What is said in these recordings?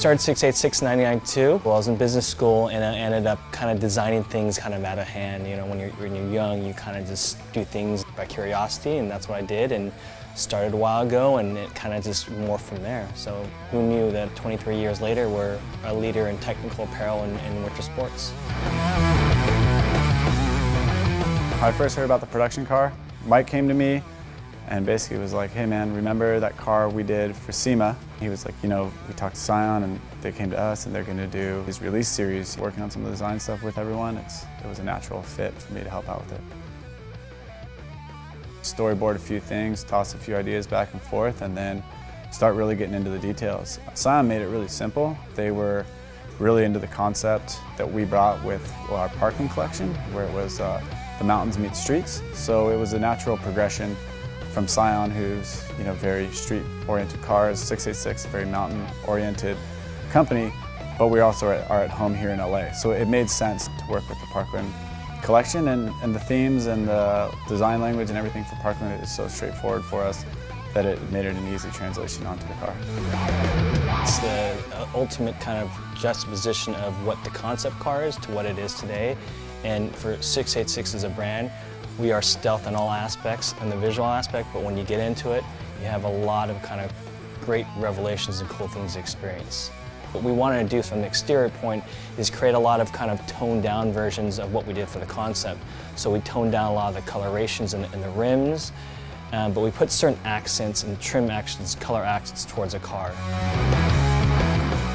started 686 in 99 too. Well, I was in business school and I ended up kind of designing things kind of out of hand. You know, when you're young, you kind of just do things by curiosity, and that's what I did, and started a while ago, and it kind of just morphed from there. So who knew that 23 years later we're a leader in technical apparel and winter sports. I first heard about the production car. Mike came to me and basically was like, hey man, remember that car we did for SEMA? He was like, you know, we talked to Scion and they came to us and they're going to do his release series, working on some of the design stuff with everyone. It was a natural fit for me to help out with it. Storyboard a few things, toss a few ideas back and forth, and then start really getting into the details. Scion made it really simple. They were really into the concept that we brought with our Parkland collection, where it was the mountains meet streets. So it was a natural progression from Scion, who's very street-oriented cars, 686, a very mountain-oriented company, but we also are at home here in LA. So it made sense to work with the Parkland collection, and the themes and the design language and everything for Parkland is so straightforward for us that it made it an easy translation onto the car. It's the ultimate kind of juxtaposition of what the concept car is to what it is today. And for 686 as a brand, we are stealth in all aspects and the visual aspect, but when you get into it, you have a lot of kind of great revelations and cool things to experience. What we wanted to do from the exterior point is create a lot of kind of toned down versions of what we did for the concept. So we toned down a lot of the colorations in the rims, but we put certain accents and trim accents, color accents towards a car.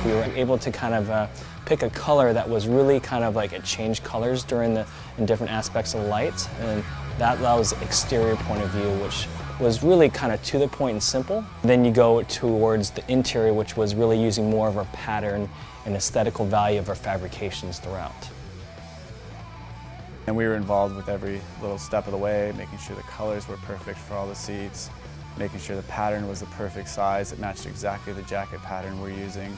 We were able to kind of pick a color that was really kind of like it changed colors in different aspects of the light, and that was the exterior point of view, which was really kind of to the point and simple. Then you go towards the interior, which was really using more of our pattern and aesthetical value of our fabrications throughout. And we were involved with every little step of the way, making sure the colors were perfect for all the seats, making sure the pattern was the perfect size. It matched exactly the jacket pattern we're using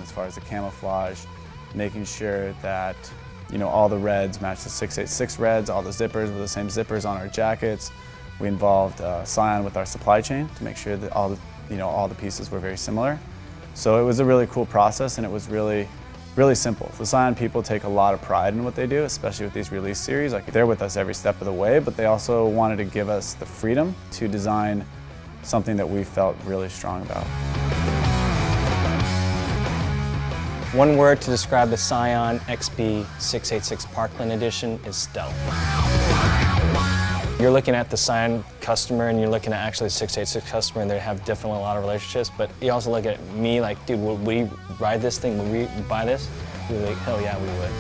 as far as the camouflage, making sure that all the reds matched the 686 reds, all the zippers were the same zippers on our jackets. We involved Scion with our supply chain to make sure that all the pieces were very similar. So it was a really cool process, and it was really simple. The Scion people take a lot of pride in what they do, especially with these release series. Like, they're with us every step of the way, but they also wanted to give us the freedom to design something that we felt really strong about. One word to describe the Scion XB1506 Parkland edition is stealth. You're looking at the Scion customer and you're looking at actually the 686 customer, and they have a lot of relationships, but you also look at me like, dude, would we ride this thing? Would we buy this? We'd be like, hell yeah, we would.